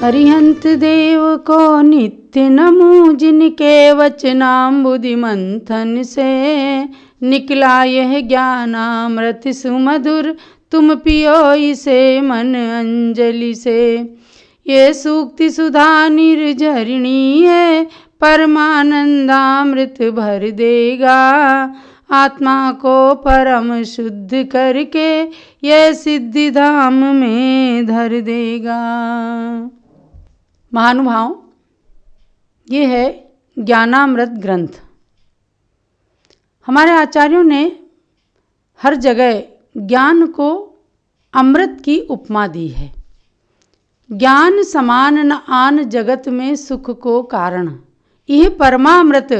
अरिहंत देव को नित्य नमूं, जिनके वचनाम्बुधि मंथन से निकला यह ज्ञानामृत सुमधुर, तुम पियो इसे मन अंजलि से। ये सूक्ति सुधा निर्झरिणी है, परमानंदामृत भर देगा। आत्मा को परम शुद्ध करके ये सिद्धि धाम में धर देगा। महानुभाव, ये है ज्ञानामृत ग्रंथ। हमारे आचार्यों ने हर जगह ज्ञान को अमृत की उपमा दी है। ज्ञान समान न आन जगत में सुख को कारण, यह परमामृत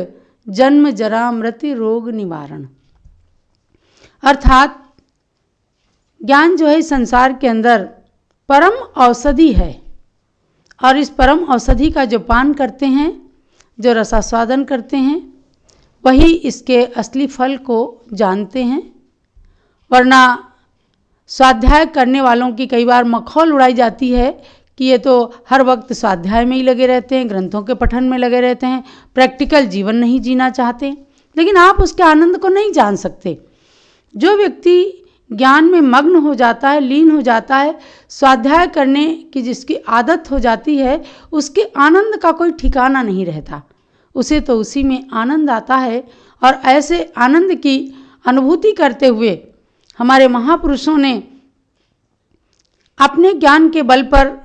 जन्म जरा मृत्यु रोग निवारण। अर्थात ज्ञान जो है संसार के अंदर परम औषधि है, और इस परम औषधि का जो पान करते हैं, जो रसास्वादन करते हैं, वही इसके असली फल को जानते हैं। वरना स्वाध्याय करने वालों की कई बार मखौल उड़ाई जाती है कि ये तो हर वक्त स्वाध्याय में ही लगे रहते हैं, ग्रंथों के पठन में लगे रहते हैं, प्रैक्टिकल जीवन नहीं जीना चाहते। लेकिन आप उसके आनंद को नहीं जान सकते। जो व्यक्ति ज्ञान में मग्न हो जाता है, लीन हो जाता है, स्वाध्याय करने की जिसकी आदत हो जाती है, उसके आनंद का कोई ठिकाना नहीं रहता। उसे तो उसी में आनंद आता है। और ऐसे आनंद की अनुभूति करते हुए हमारे महापुरुषों ने अपने ज्ञान के बल पर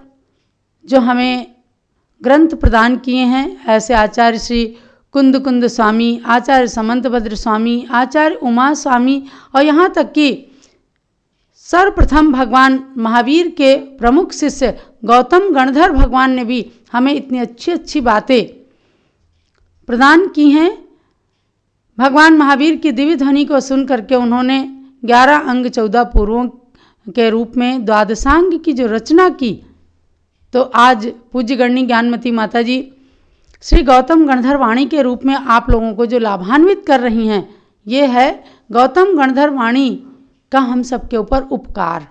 जो हमें ग्रंथ प्रदान किए हैं, ऐसे आचार्य श्री कुंद कुंद स्वामी, आचार्य समंतभद्र स्वामी, आचार्य उमा स्वामी, और यहाँ तक कि सर्वप्रथम भगवान महावीर के प्रमुख शिष्य गौतम गणधर भगवान ने भी हमें इतनी अच्छी अच्छी बातें प्रदान की हैं। भगवान महावीर की दिव्य ध्वनि को सुन करके उन्होंने 11 अंग 14 पूर्वों के रूप में द्वादशांग की जो रचना की, तो आज पूज्य गणनी ज्ञानमती माता जी श्री गौतम गणधर वाणी के रूप में आप लोगों को जो लाभान्वित कर रही हैं, ये है गौतम गणधर वाणी का हम सबके ऊपर उपकार।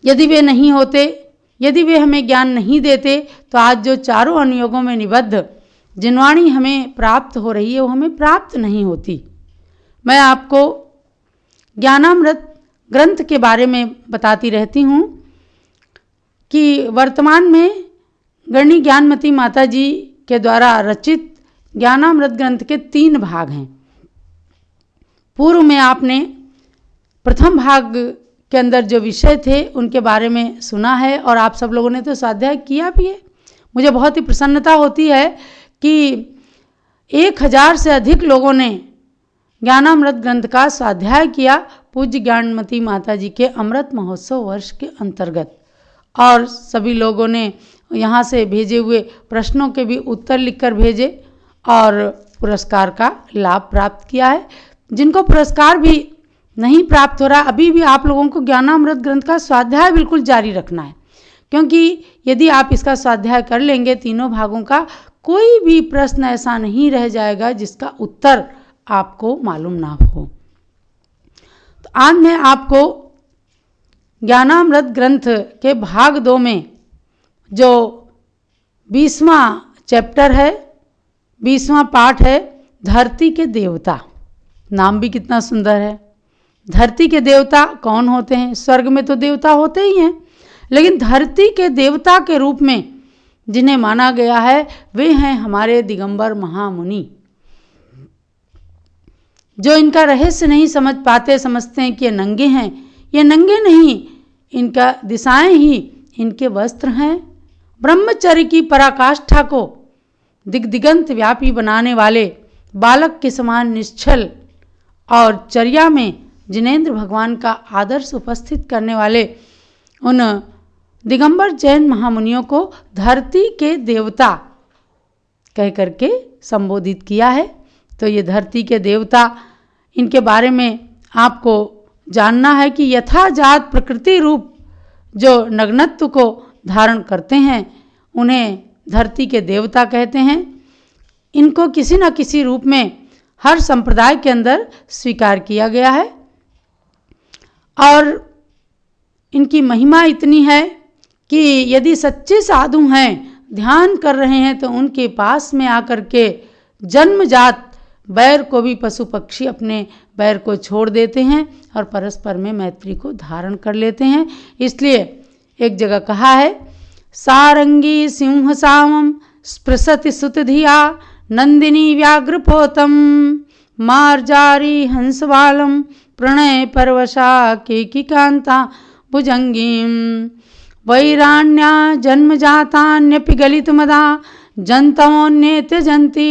यदि वे नहीं होते, यदि वे हमें ज्ञान नहीं देते, तो आज जो चारों अनुयोगों में निबद्ध जिनवाणी हमें प्राप्त हो रही है, वो हमें प्राप्त नहीं होती। मैं आपको ज्ञानामृत ग्रंथ के बारे में बताती रहती हूँ कि वर्तमान में गणनी ज्ञानमती माता जी के द्वारा रचित ज्ञानामृत ग्रंथ के 3 भाग हैं। पूर्व में आपने प्रथम भाग के अंदर जो विषय थे उनके बारे में सुना है, और आप सब लोगों ने तो स्वाध्याय किया भी है। मुझे बहुत ही प्रसन्नता होती है कि 1000 से अधिक लोगों ने ज्ञानामृत ग्रंथ का स्वाध्याय किया पूज्य ज्ञानमती माता जी के अमृत महोत्सव वर्ष के अंतर्गत। और सभी लोगों ने यहाँ से भेजे हुए प्रश्नों के भी उत्तर लिखकर भेजे और पुरस्कार का लाभ प्राप्त किया है। जिनको पुरस्कार भी नहीं प्राप्त हो रहा, अभी भी आप लोगों को ज्ञानामृत ग्रंथ का स्वाध्याय बिल्कुल जारी रखना है, क्योंकि यदि आप इसका स्वाध्याय कर लेंगे तीनों भागों का, कोई भी प्रश्न ऐसा नहीं रह जाएगा जिसका उत्तर आपको मालूम ना हो। तो आज मैं आपको ज्ञानामृत ग्रंथ के भाग 2 में जो 20वां चैप्टर है, 20वां पाठ है, धरती के देवता। नाम भी कितना सुंदर है। धरती के देवता कौन होते हैं? स्वर्ग में तो देवता होते ही हैं, लेकिन धरती के देवता के रूप में जिन्हें माना गया है वे हैं हमारे दिगंबर महामुनि, जो इनका रहस्य नहीं समझ पाते, समझते हैं कि ये नंगे हैं। ये नंगे नहीं, इनका दिशाएं ही इनके वस्त्र हैं। ब्रह्मचर्य की पराकाष्ठा को दिगंत व्यापी बनाने वाले, बालक के समान निश्चल और चर्या में जिनेंद्र भगवान का आदर्श उपस्थित करने वाले उन दिगंबर जैन महामुनियों को धरती के देवता कह करके संबोधित किया है। तो ये धरती के देवता, इनके बारे में आपको जानना है कि यथाजात प्रकृति रूप जो नग्नत्व को धारण करते हैं उन्हें धरती के देवता कहते हैं। इनको किसी न किसी रूप में हर संप्रदाय के अंदर स्वीकार किया गया है, और इनकी महिमा इतनी है कि यदि सच्चे साधु हैं, ध्यान कर रहे हैं, तो उनके पास में आकर के जन्मजात बैर को भी पशु पक्षी अपने बैर को छोड़ देते हैं और परस्पर में मैत्री को धारण कर लेते हैं। इसलिए एक जगह कहा है, सारंगी सिंह सामम स्पृशति सुतधिया नंदिनी व्याघ्रपोतम मार्जारी हंसवालम प्रणय परवशा केकिकांता भुजंगीम वैराण्या जन्मजातान्यपि गलितमदा जन्तवोन्नेत्य जन्ति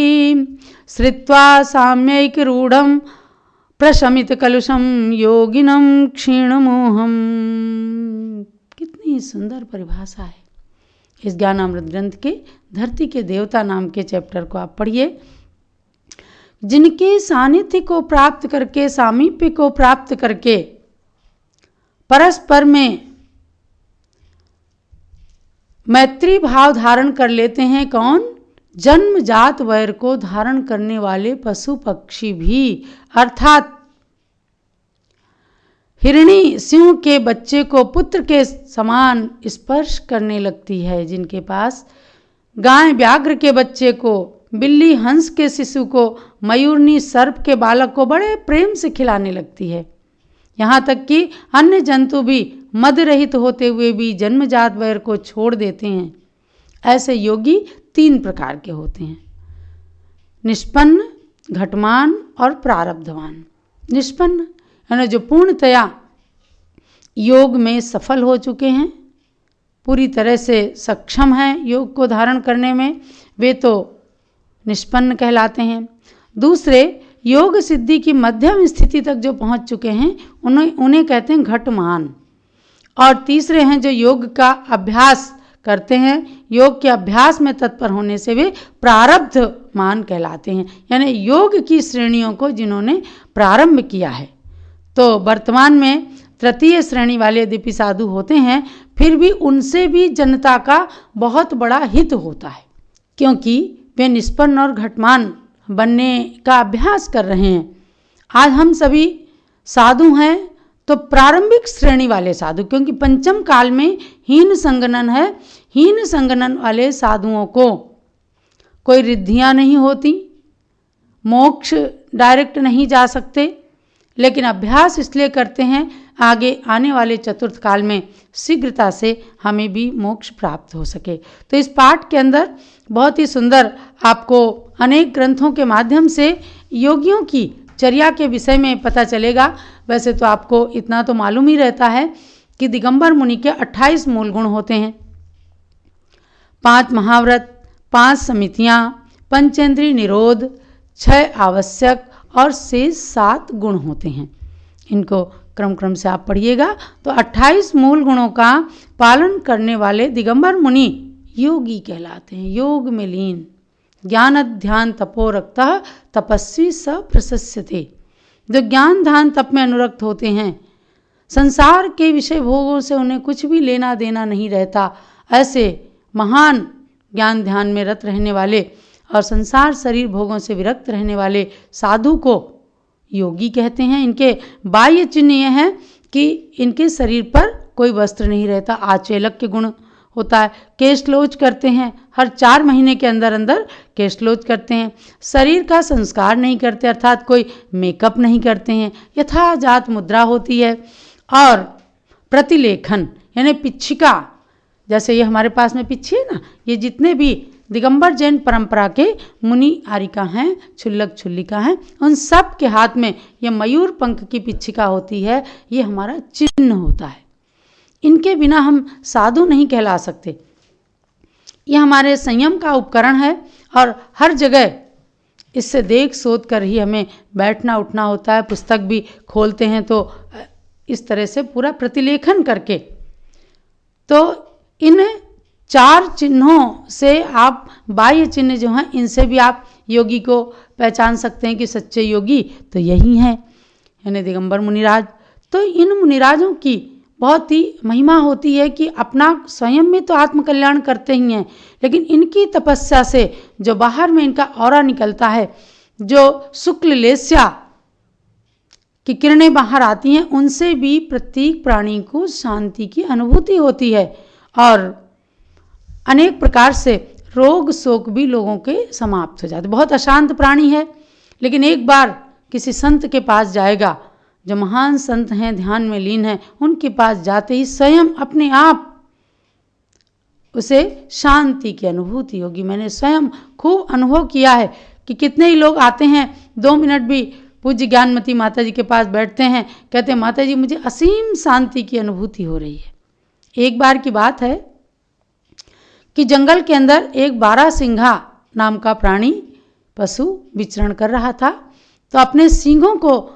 श्रित्वा साम्यैकरूढं प्रशमितकलुषं योगिनं क्षीणमोहम्। कितनी सुंदर परिभाषा है। इस ज्ञानामृत ग्रंथ के धरती के देवता नाम के चैप्टर को आप पढ़िए। जिनके सानिध्य को प्राप्त करके, सामीप्य को प्राप्त करके परस्पर में मैत्री भाव धारण कर लेते हैं। कौन? जन्मजात वैर को धारण करने वाले पशु पक्षी भी, अर्थात हिरणी सिंह के बच्चे को पुत्र के समान स्पर्श करने लगती है, जिनके पास गाय व्याघ्र के बच्चे को, बिल्ली हंस के शिशु को, मयूरनी सर्प के बालक को बड़े प्रेम से खिलाने लगती है। यहाँ तक कि अन्य जंतु भी मद रहित होते हुए भी जन्मजात वैर को छोड़ देते हैं। ऐसे योगी 3 प्रकार के होते हैं, निष्पन्न, घटमान और प्रारब्धवान। निष्पन्न यानी जो पूर्णतया योग में सफल हो चुके हैं, पूरी तरह से सक्षम हैं योग को धारण करने में, वे तो निष्पन्न कहलाते हैं। दूसरे योग सिद्धि की मध्यम स्थिति तक जो पहुंच चुके हैं उन्हें कहते हैं घटमान। और तीसरे हैं जो योग का अभ्यास करते हैं, योग के अभ्यास में तत्पर होने से वे प्रारब्धमान कहलाते हैं, यानी योग की श्रेणियों को जिन्होंने प्रारंभ किया है। तो वर्तमान में तृतीय श्रेणी वाले यद्यपि साधु होते हैं, फिर भी उनसे भी जनता का बहुत बड़ा हित होता है, क्योंकि वे निष्पन्न और घटमान बनने का अभ्यास कर रहे हैं। आज हम सभी साधु हैं तो प्रारंभिक श्रेणी वाले साधु, क्योंकि पंचम काल में हीन संगनन है। हीन संगनन वाले साधुओं को कोई रिद्धियां नहीं होती, मोक्ष डायरेक्ट नहीं जा सकते, लेकिन अभ्यास इसलिए करते हैं आगे आने वाले चतुर्थ काल में शीघ्रता से हमें भी मोक्ष प्राप्त हो सके। तो इस पाठ के अंदर बहुत ही सुंदर आपको अनेक ग्रंथों के माध्यम से योगियों की चर्या के विषय में पता चलेगा। वैसे तो आपको इतना तो मालूम ही रहता है कि दिगंबर मुनि के 28 मूल गुण होते हैं, 5 महाव्रत, 5 समितियाँ, पंचेंद्रिय निरोध, 6 आवश्यक और शेष 7 गुण होते हैं। इनको क्रम से आप पढ़िएगा तो 28 मूल गुणों का पालन करने वाले दिगंबर मुनि योगी कहलाते हैं। योग में लीन, ज्ञान ध्यान तपो रक्तः तपस्वी स प्रशस्यते। जो ज्ञान ध्यान तप में अनुरक्त होते हैं, संसार के विषय भोगों से उन्हें कुछ भी लेना देना नहीं रहता, ऐसे महान ज्ञान ध्यान में रत रहने वाले और संसार शरीर भोगों से विरक्त रहने वाले साधु को योगी कहते हैं। इनके बाह्य चिन्ह यह है कि इनके शरीर पर कोई वस्त्र नहीं रहता, आचेलक के गुण होता है, केशलोच करते हैं, हर 4 महीने के अंदर अंदर केशलोच करते हैं, शरीर का संस्कार नहीं करते अर्थात कोई मेकअप नहीं करते हैं, यथाजात मुद्रा होती है, और प्रतिलेखन यानी पिच्छिका, जैसे ये हमारे पास में पिच्छी है ना, ये जितने भी दिगंबर जैन परंपरा के मुनि आरिका हैं, छुल्लक छुल्लिका हैं, उन सब के हाथ में यह मयूर पंख की पिच्छिका होती है। ये हमारा चिन्ह होता है, इनके बिना हम साधु नहीं कहला सकते। ये हमारे संयम का उपकरण है और हर जगह इससे देख सोच कर ही हमें बैठना उठना होता है। पुस्तक भी खोलते हैं तो इस तरह से पूरा प्रतिलेखन करके। तो इन 4 चिन्हों से आप, बाह्य चिन्ह जो हैं, इनसे भी आप योगी को पहचान सकते हैं कि सच्चे योगी तो यही हैं, यानी दिगंबर मुनिराज। तो इन मुनिराजों की बहुत ही महिमा होती है कि अपना स्वयं में तो आत्मकल्याण करते ही हैं, लेकिन इनकी तपस्या से जो बाहर में इनका ऑरा निकलता है, जो शुक्ल लेस्या की किरणें बाहर आती हैं, उनसे भी प्रत्येक प्राणी को शांति की अनुभूति होती है और अनेक प्रकार से रोग शोक भी लोगों के समाप्त हो जाते। बहुत अशांत प्राणी है, लेकिन एक बार किसी संत के पास जाएगा, जो महान संत हैं, ध्यान में लीन हैं, उनके पास जाते ही स्वयं अपने आप उसे शांति की अनुभूति होगी। मैंने स्वयं खूब अनुभव किया है कि कितने ही लोग आते हैं, 2 मिनट भी पूज्य ज्ञानमती माता जी के पास बैठते हैं, कहते हैं माता जी मुझे असीम शांति की अनुभूति हो रही है। एक बार की बात है कि जंगल के अंदर एक बारहसिंघा नाम का प्राणी पशु विचरण कर रहा था, तो अपने सींगों को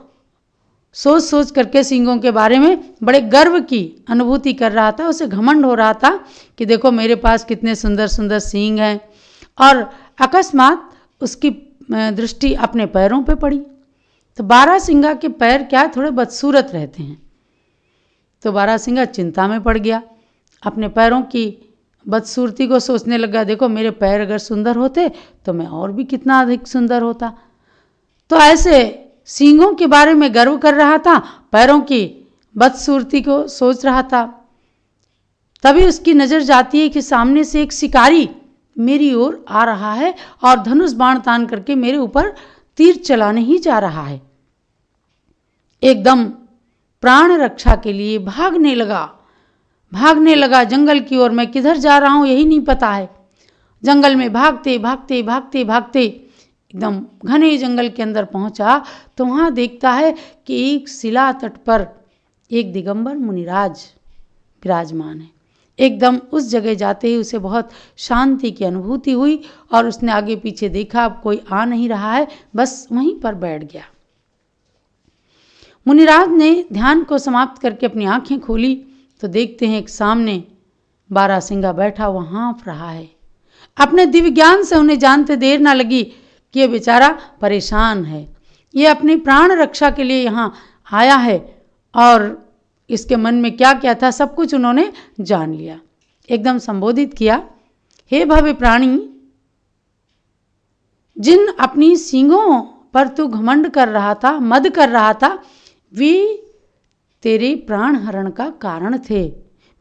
सोच सोच करके, सींगों के बारे में बड़े गर्व की अनुभूति कर रहा था। उसे घमंड हो रहा था कि देखो मेरे पास कितने सुंदर सुंदर सींग हैं। और अकस्मात उसकी दृष्टि अपने पैरों पे पड़ी, तो बारहसिंघा के पैर क्या थोड़े बदसूरत रहते हैं। तो बारहसिंघा चिंता में पड़ गया, अपने पैरों की बदसूरती को सोचने लगा, देखो मेरे पैर अगर सुंदर होते तो मैं और भी कितना अधिक सुंदर होता। तो ऐसे सींगों के बारे में गर्व कर रहा था, पैरों की बदसूरती को सोच रहा था। तभी उसकी नज़र जाती है कि सामने से एक शिकारी मेरी ओर आ रहा है और धनुष बाण तान करके मेरे ऊपर तीर चलाने ही जा रहा है। एकदम प्राण रक्षा के लिए भागने लगा जंगल की ओर। मैं किधर जा रहा हूँ यही नहीं पता है। जंगल में भागते भागते भागते भागते एकदम घने जंगल के अंदर पहुंचा, तो वहाँ देखता है कि एक शिला तट पर एक दिगंबर मुनिराज विराजमान है। एकदम उस जगह जाते ही उसे बहुत शांति की अनुभूति हुई और उसने आगे पीछे देखा, अब कोई आ नहीं रहा है, बस वहीं पर बैठ गया। मुनिराज ने ध्यान को समाप्त करके अपनी आंखें खोली, तो देखते हैं एक सामने बारहसिंघा बैठा हुआ हाँफ रहा है। अपने दिव्य ज्ञान से उन्हें जानते देर ना लगी कि ये बेचारा परेशान है, ये अपनी प्राण रक्षा के लिए यहाँ आया है, और इसके मन में क्या क्या था सब कुछ उन्होंने जान लिया। एकदम संबोधित किया, हे भव्य प्राणी, जिन अपनी सींगों पर तू घमंड कर रहा था, मद कर रहा था, वे तेरे प्राण हरण का कारण थे,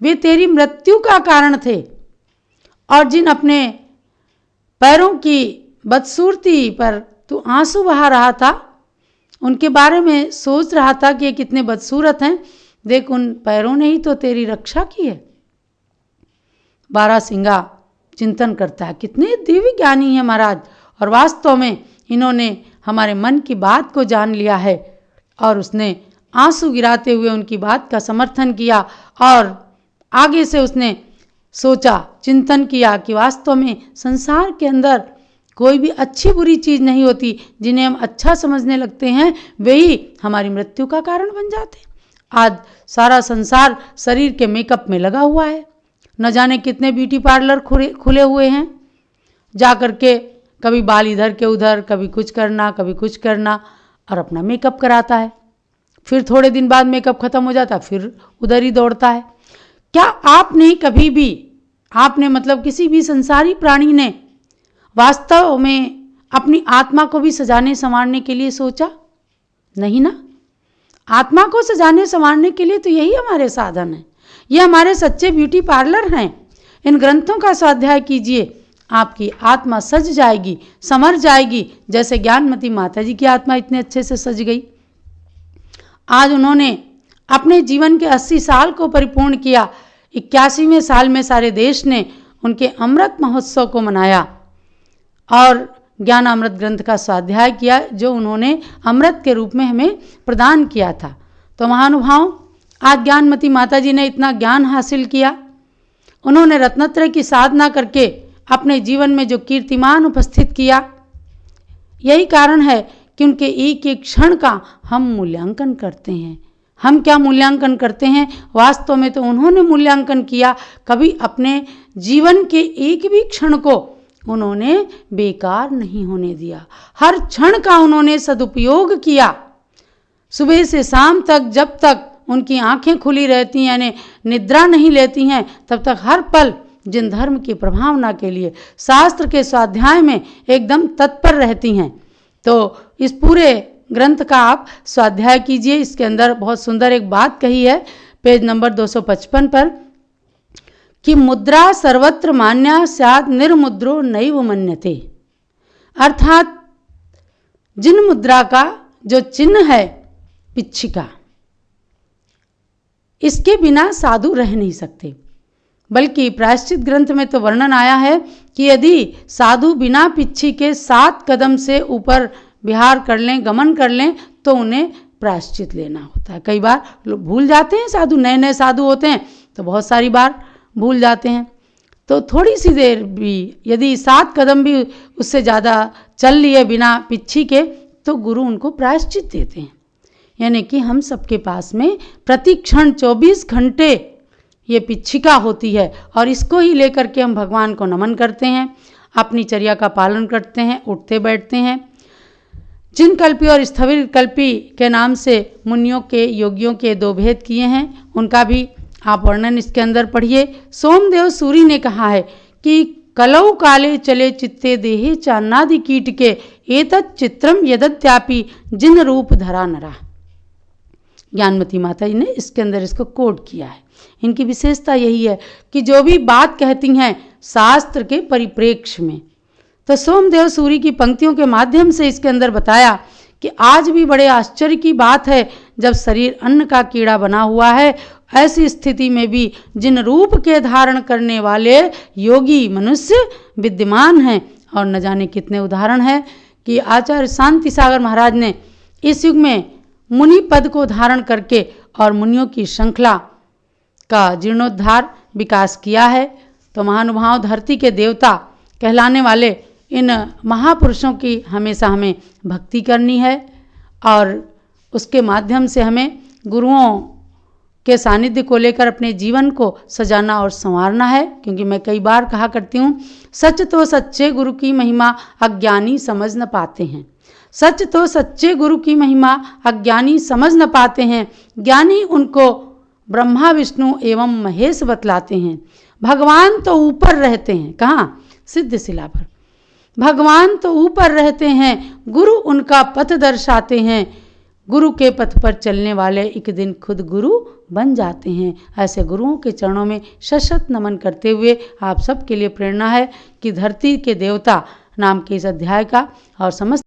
वे तेरी मृत्यु का कारण थे। और जिन अपने पैरों की बदसूरती पर तू आंसू बहा रहा था, उनके बारे में सोच रहा था कि ये कितने बदसूरत हैं, देख उन पैरों ने ही तो तेरी रक्षा की है। बारहसिंघा चिंतन करता है, कितने दिव्य ज्ञानी हैं महाराज, और वास्तव में इन्होंने हमारे मन की बात को जान लिया है। और उसने आंसू गिराते हुए उनकी बात का समर्थन किया और आगे से उसने सोचा, चिंतन किया कि वास्तव में संसार के अंदर कोई भी अच्छी बुरी चीज़ नहीं होती। जिन्हें हम अच्छा समझने लगते हैं वही हमारी मृत्यु का कारण बन जाते हैं। आज सारा संसार शरीर के मेकअप में लगा हुआ है, न जाने कितने ब्यूटी पार्लर खुले हुए हैं, जा कर के कभी बाल इधर के उधर, कभी कुछ करना कभी कुछ करना, और अपना मेकअप कराता है। फिर थोड़े दिन बाद मेकअप खत्म हो जाता, फिर उधर ही दौड़ता है। क्या आपने कभी भी, आपने मतलब किसी भी संसारी प्राणी ने वास्तव में अपनी आत्मा को भी सजाने संवारने के लिए सोचा? नहीं ना। आत्मा को सजाने संवारने के लिए तो यही हमारे साधन हैं, ये हमारे सच्चे ब्यूटी पार्लर हैं। इन ग्रंथों का स्वाध्याय कीजिए, आपकी आत्मा सज जाएगी, संवर जाएगी, जैसे ज्ञानमती माता जी की आत्मा इतने अच्छे से सज गई। आज उन्होंने अपने जीवन के 80 साल को परिपूर्ण किया। 81वें साल में सारे देश ने उनके अमृत महोत्सव को मनाया और ज्ञान अमृत ग्रंथ का स्वाध्याय किया, जो उन्होंने अमृत के रूप में हमें प्रदान किया था। तो महानुभाव, आज ज्ञानमती माता जी ने इतना ज्ञान हासिल किया, उन्होंने रत्नत्रय की साधना करके अपने जीवन में जो कीर्तिमान उपस्थित किया, यही कारण है कि उनके एक एक क्षण का हम मूल्यांकन करते हैं। हम क्या मूल्यांकन करते हैं? वास्तव में तो उन्होंने मूल्यांकन किया, कभी अपने जीवन के एक भी क्षण को उन्होंने बेकार नहीं होने दिया। हर क्षण का उन्होंने सदुपयोग किया। सुबह से शाम तक, जब तक उनकी आंखें खुली रहती हैं, यानी निद्रा नहीं लेती हैं, तब तक हर पल जिन धर्म की प्रभावना के लिए शास्त्र के स्वाध्याय में एकदम तत्पर रहती हैं। तो इस पूरे ग्रंथ का आप स्वाध्याय कीजिए। इसके अंदर बहुत सुंदर एक बात कही है, पेज नंबर 255 पर, कि मुद्रा सर्वत्र मान्या स्यात् निर्मुद्रो नैव मन्यते, अर्थात जिन मुद्रा का जो चिन्ह है पिच्छिका, इसके बिना साधु रह नहीं सकते। बल्कि प्रायश्चित ग्रंथ में तो वर्णन आया है कि यदि साधु बिना पिच्छी के 7 कदम से ऊपर विहार कर लें, गमन कर लें, तो उन्हें प्रायश्चित लेना होता है। कई बार लोग भूल जाते हैं, साधु नए नए साधु होते हैं तो बहुत सारी बार भूल जाते हैं। तो थोड़ी सी देर भी यदि 7 कदम भी उससे ज़्यादा चल लिए बिना पिच्छी के, तो गुरु उनको प्रायश्चित देते हैं। यानी कि हम सबके पास में प्रति क्षण 24 घंटे ये पिच्छिका होती है और इसको ही लेकर के हम भगवान को नमन करते हैं, अपनी चर्या का पालन करते हैं, उठते बैठते हैं। जिन कल्पी और स्थविर कल्पी के नाम से मुनियों के, योगियों के 2 भेद किए हैं, उनका भी आप वर्णन इसके अंदर पढ़िए। सोमदेव सूरी ने कहा है कि कलौ काले चले चित्ते देहे चान्नादि कीट के एतत् चित्रम यदत्यापि जिन रूप धरा नरा। ज्ञानमती माता जी ने इसके अंदर इसको कोड किया है। इनकी विशेषता यही है कि जो भी बात कहती हैं शास्त्र के परिप्रेक्ष्य में। तो सोमदेव सूरी की पंक्तियों के माध्यम से इसके अंदर बताया कि आज भी बड़े आश्चर्य की बात है, जब शरीर अन्न का कीड़ा बना हुआ है, ऐसी स्थिति में भी जिन रूप के धारण करने वाले योगी मनुष्य विद्यमान हैं। और न जाने कितने उदाहरण हैं कि आचार्य शांति सागर महाराज ने इस युग में मुनि पद को धारण करके और मुनियों की श्रृंखला का जीर्णोद्धार विकास किया है। तो महानुभाव धरती के देवता कहलाने वाले इन महापुरुषों की हमेशा हमें भक्ति करनी है और उसके माध्यम से हमें गुरुओं के सानिध्य को लेकर अपने जीवन को सजाना और संवारना है। क्योंकि मैं कई बार कहा करती हूँ, सच तो सच्चे गुरु की महिमा अज्ञानी समझ न पाते हैं। सच तो सच्चे गुरु की महिमा अज्ञानी समझ न पाते हैं, ज्ञानी उनको ब्रह्मा विष्णु एवं महेश बतलाते हैं। भगवान तो ऊपर रहते हैं, कहाँ? सिद्धशिला पर। भगवान तो ऊपर रहते हैं, गुरु उनका पथ दर्शाते हैं। गुरु के पथ पर चलने वाले एक दिन खुद गुरु बन जाते हैं। ऐसे गुरुओं के चरणों में शत नमन करते हुए आप सबके लिए प्रेरणा है कि धरती के देवता नाम के इस अध्याय का और समस्त